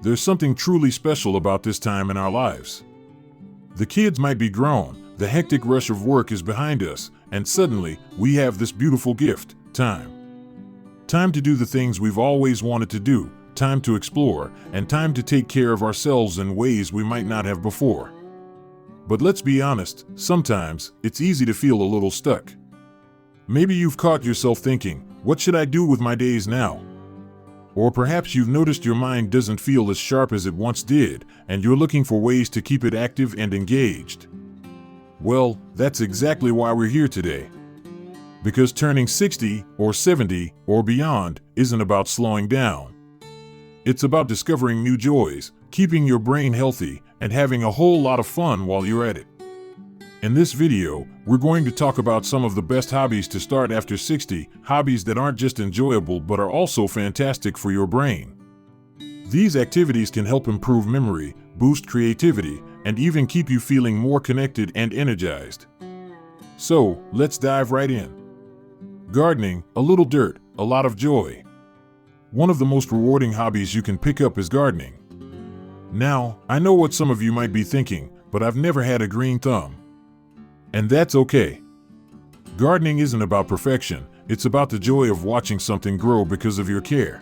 There's something truly special about this time in our lives. The kids might be grown, the hectic rush of work is behind us, and suddenly, we have this beautiful gift, time. Time to do the things we've always wanted to do, time to explore, and time to take care of ourselves in ways we might not have before. But let's be honest, sometimes, it's easy to feel a little stuck. Maybe you've caught yourself thinking, what should I do with my days now? Or perhaps you've noticed your mind doesn't feel as sharp as it once did, and you're looking for ways to keep it active and engaged. Well, that's exactly why we're here today. Because turning 60 or 70 or beyond isn't about slowing down. It's about discovering new joys, keeping your brain healthy, and having a whole lot of fun while you're at it. In this video, we're going to talk about some of the best hobbies to start after 60, hobbies that aren't just enjoyable but are also fantastic for your brain. These activities can help improve memory, boost creativity, and even keep you feeling more connected and energized. So, let's dive right in. Gardening, a little dirt, a lot of joy. One of the most rewarding hobbies you can pick up is gardening. Now, I know what some of you might be thinking, but I've never had a green thumb. And that's okay. Gardening isn't about perfection, it's about the joy of watching something grow because of your care.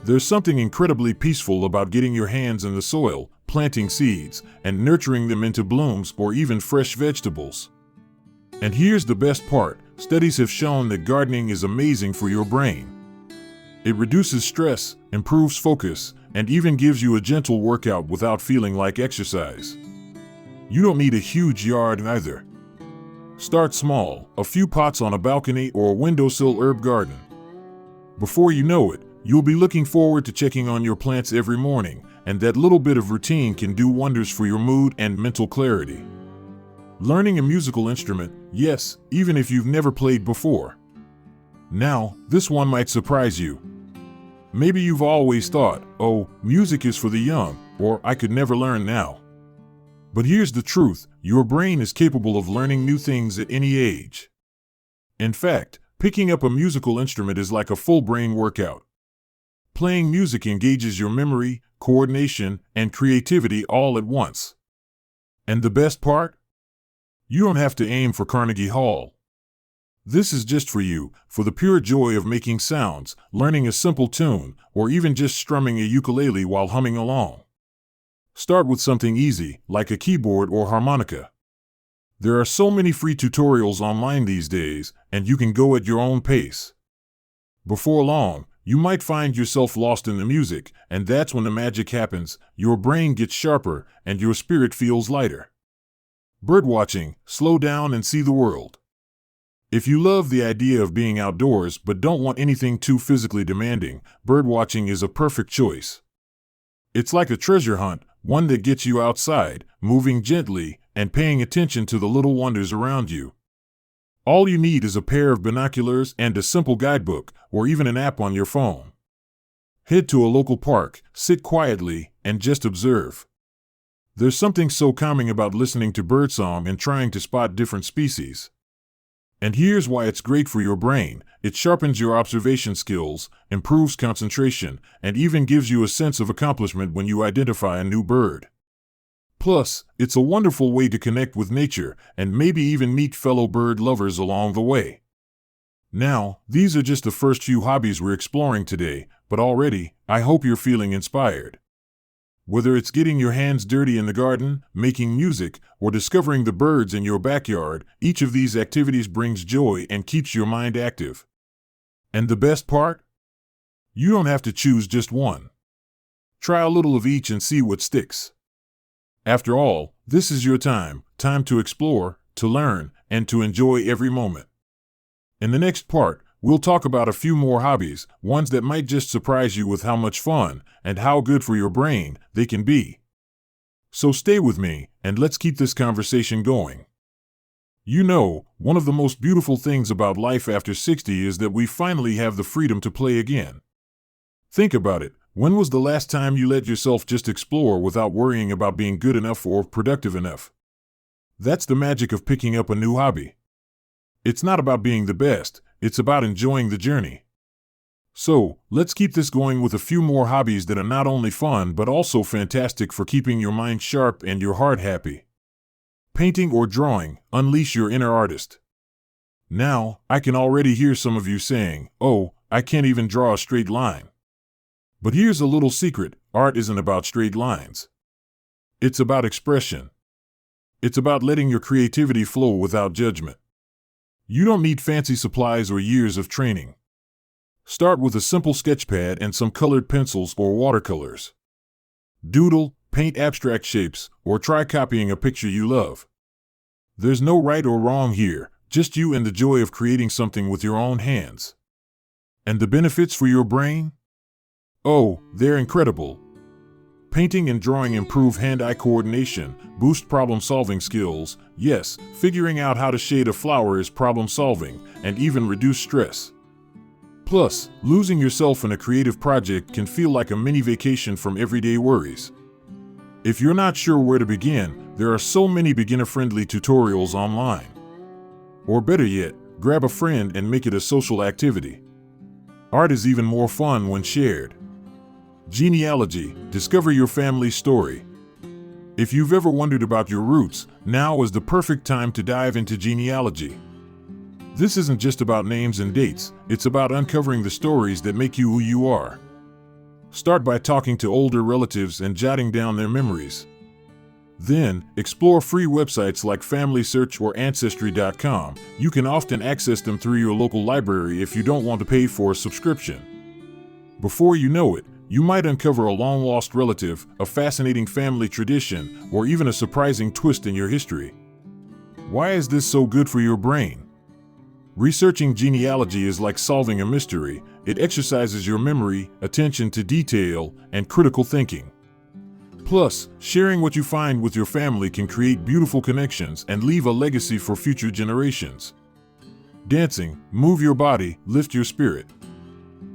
There's something incredibly peaceful about getting your hands in the soil, planting seeds, and nurturing them into blooms or even fresh vegetables. And here's the best part, studies have shown that gardening is amazing for your brain. It reduces stress, improves focus, and even gives you a gentle workout without feeling like exercise. You don't need a huge yard either. Start small, a few pots on a balcony or a windowsill herb garden. Before you know it, you'll be looking forward to checking on your plants every morning, and that little bit of routine can do wonders for your mood and mental clarity. Learning a musical instrument, yes, even if you've never played before. Now, this one might surprise you. Maybe you've always thought, oh, music is for the young, or I could never learn now. But here's the truth, your brain is capable of learning new things at any age. In fact, picking up a musical instrument is like a full brain workout. Playing music engages your memory, coordination, and creativity all at once. And the best part? You don't have to aim for Carnegie Hall. This is just for you, for the pure joy of making sounds, learning a simple tune, or even just strumming a ukulele while humming along. Start with something easy, like a keyboard or harmonica. There are so many free tutorials online these days, and you can go at your own pace. Before long, you might find yourself lost in the music, and that's when the magic happens, your brain gets sharper, and your spirit feels lighter. Birdwatching, slow down and see the world. If you love the idea of being outdoors but don't want anything too physically demanding, birdwatching is a perfect choice. It's like a treasure hunt, one that gets you outside, moving gently, and paying attention to the little wonders around you. All you need is a pair of binoculars and a simple guidebook, or even an app on your phone. Head to a local park, sit quietly, and just observe. There's something so calming about listening to birdsong and trying to spot different species. And here's why it's great for your brain. It sharpens your observation skills, improves concentration, and even gives you a sense of accomplishment when you identify a new bird. Plus, it's a wonderful way to connect with nature and maybe even meet fellow bird lovers along the way. Now, these are just the first few hobbies we're exploring today, but already, I hope you're feeling inspired. Whether it's getting your hands dirty in the garden, making music, or discovering the birds in your backyard, each of these activities brings joy and keeps your mind active. And the best part? You don't have to choose just one. Try a little of each and see what sticks. After all, this is your time to explore, to learn, and to enjoy every moment. In the next part, we'll talk about a few more hobbies, ones that might just surprise you with how much fun and how good for your brain they can be. So stay with me, and let's keep this conversation going. One of the most beautiful things about life after 60 is that we finally have the freedom to play again. Think about it, when was the last time you let yourself just explore without worrying about being good enough or productive enough? That's the magic of picking up a new hobby. It's not about being the best, it's about enjoying the journey. So, let's keep this going with a few more hobbies that are not only fun but also fantastic for keeping your mind sharp and your heart happy. Painting or drawing, unleash your inner artist. Now, I can already hear some of you saying, "Oh, I can't even draw a straight line." But here's a little secret: art isn't about straight lines. It's about expression. It's about letting your creativity flow without judgment. You don't need fancy supplies or years of training. Start with a simple sketchpad and some colored pencils or watercolors. Doodle, paint abstract shapes, or try copying a picture you love. There's no right or wrong here, just you and the joy of creating something with your own hands. And the benefits for your brain? Oh, they're incredible. Painting and drawing improve hand-eye coordination, boost problem-solving skills. Yes, figuring out how to shade a flower is problem-solving, and even reduce stress. Plus, losing yourself in a creative project can feel like a mini vacation from everyday worries. If you're not sure where to begin, there are so many beginner-friendly tutorials online. Or better yet, grab a friend and make it a social activity. Art is even more fun when shared. Genealogy, discover your family's story. If you've ever wondered about your roots, now is the perfect time to dive into genealogy. This isn't just about names and dates, it's about uncovering the stories that make you who you are. Start by talking to older relatives and jotting down their memories. Then, explore free websites like Family Search or Ancestry.com. You can often access them through your local library if you don't want to pay for a subscription. Before you know it, you might uncover a long-lost relative, a fascinating family tradition, or even a surprising twist in your history. Why is this so good for your brain? Researching genealogy is like solving a mystery. It exercises your memory, attention to detail, and critical thinking. Plus, sharing what you find with your family can create beautiful connections and leave a legacy for future generations. Dancing, move your body, lift your spirit.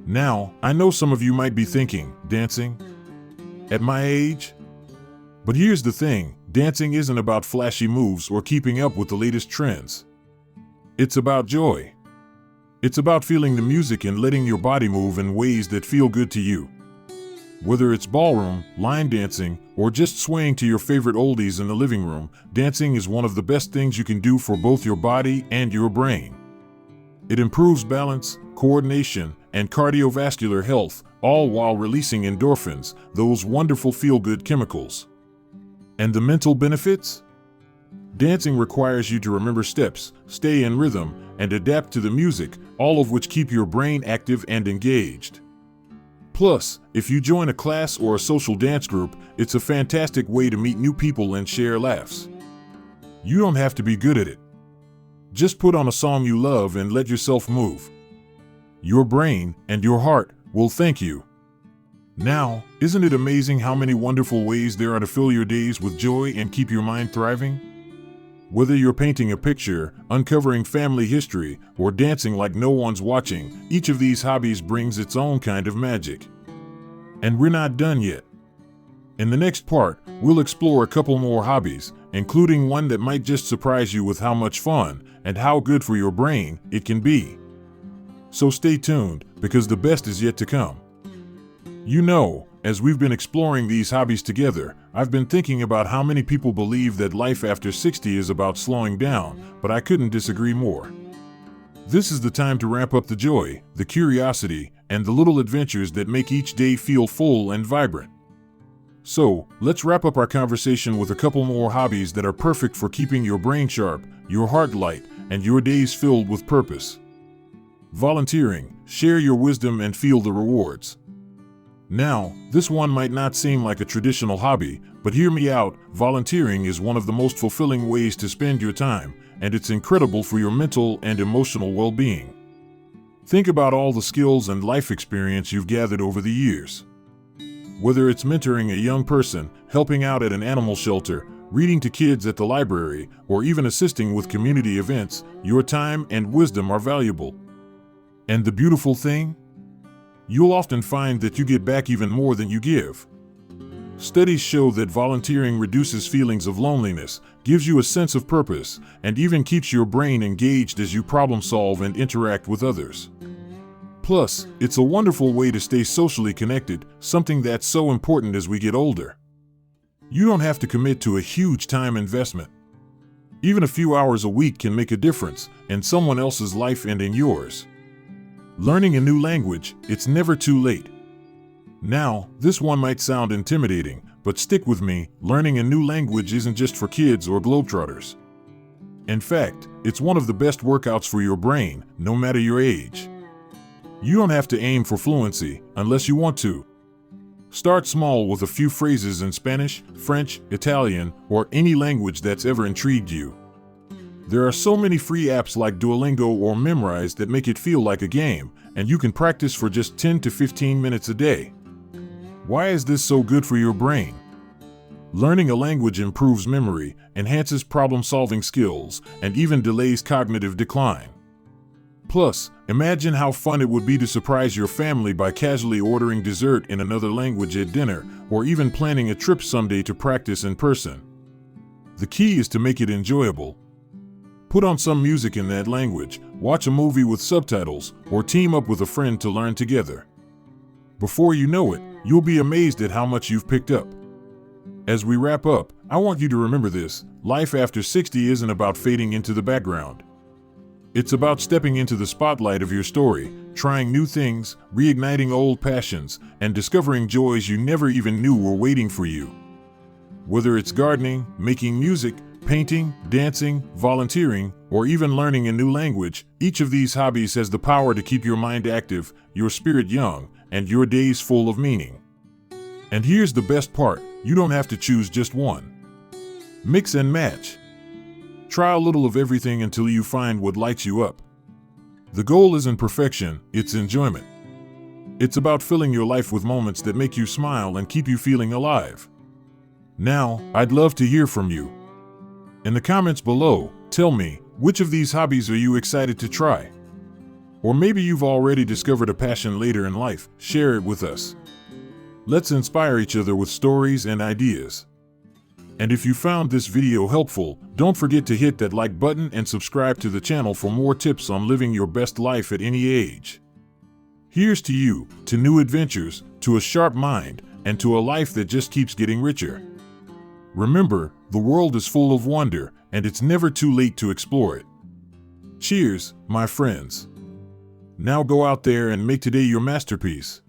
Now, I know some of you might be thinking, dancing? At my age? But here's the thing, dancing isn't about flashy moves or keeping up with the latest trends. It's about joy. It's about feeling the music and letting your body move in ways that feel good to you. Whether it's ballroom, line dancing, or just swaying to your favorite oldies in the living room, dancing is one of the best things you can do for both your body and your brain. It improves balance, coordination, and cardiovascular health, all while releasing endorphins, those wonderful feel-good chemicals. And the mental benefits? Dancing requires you to remember steps, stay in rhythm, and adapt to the music, all of which keep your brain active and engaged. Plus, if you join a class or a social dance group, it's a fantastic way to meet new people and share laughs. You don't have to be good at it. Just put on a song you love and let yourself move. Your brain and your heart will thank you. Now, isn't it amazing how many wonderful ways there are to fill your days with joy and keep your mind thriving? Whether you're painting a picture, uncovering family history, or dancing like no one's watching, each of these hobbies brings its own kind of magic. And we're not done yet. In the next part, we'll explore a couple more hobbies, including one that might just surprise you with how much fun and how good for your brain it can be. So stay tuned, because the best is yet to come. You know, as we've been exploring these hobbies together, I've been thinking about how many people believe that life after 60 is about slowing down, but I couldn't disagree more. This is the time to ramp up the joy, the curiosity, and the little adventures that make each day feel full and vibrant. So, let's wrap up our conversation with a couple more hobbies that are perfect for keeping your brain sharp, your heart light, and your days filled with purpose. Volunteering, share your wisdom and feel the rewards. Now, this one might not seem like a traditional hobby, but hear me out, volunteering is one of the most fulfilling ways to spend your time, and it's incredible for your mental and emotional well-being. Think about all the skills and life experience you've gathered over the years. Whether it's mentoring a young person, helping out at an animal shelter, reading to kids at the library, or even assisting with community events, your time and wisdom are valuable. And the beautiful thing? You'll often find that you get back even more than you give. Studies show that volunteering reduces feelings of loneliness, gives you a sense of purpose, and even keeps your brain engaged as you problem solve and interact with others. Plus, it's a wonderful way to stay socially connected, something that's so important as we get older. You don't have to commit to a huge time investment. Even a few hours a week can make a difference in someone else's life and in yours. Learning a new language, it's never too late. Now, this one might sound intimidating, but stick with me, learning a new language isn't just for kids or globetrotters. In fact, it's one of the best workouts for your brain, no matter your age. You don't have to aim for fluency unless you want to. Start small with a few phrases in Spanish, French, Italian, or any language that's ever intrigued you. There are so many free apps like Duolingo or Memrise that make it feel like a game, and you can practice for just 10 to 15 minutes a day. Why is this so good for your brain? Learning a language improves memory, enhances problem-solving skills, and even delays cognitive decline. Plus, imagine how fun it would be to surprise your family by casually ordering dessert in another language at dinner, or even planning a trip someday to practice in person. The key is to make it enjoyable. Put on some music in that language, watch a movie with subtitles, or team up with a friend to learn together. Before you know it, you'll be amazed at how much you've picked up. As we wrap up, I want you to remember this: life after 60 isn't about fading into the background. It's about stepping into the spotlight of your story, trying new things, reigniting old passions, and discovering joys you never even knew were waiting for you. Whether it's gardening, making music, painting, dancing, volunteering, or even learning a new language, each of these hobbies has the power to keep your mind active, your spirit young, and your days full of meaning. And here's the best part: you don't have to choose just one. Mix and match. Try a little of everything until you find what lights you up. The goal isn't perfection, it's enjoyment. It's about filling your life with moments that make you smile and keep you feeling alive. Now, I'd love to hear from you. In the comments below, tell me, which of these hobbies are you excited to try? Or maybe you've already discovered a passion later in life. Share it with us. Let's inspire each other with stories and ideas. And if you found this video helpful, don't forget to hit that like button and subscribe to the channel for more tips on living your best life at any age. Here's to you, to new adventures, to a sharp mind, and to a life that just keeps getting richer. Remember, the world is full of wonder, and it's never too late to explore it. Cheers, my friends. Now go out there and make today your masterpiece.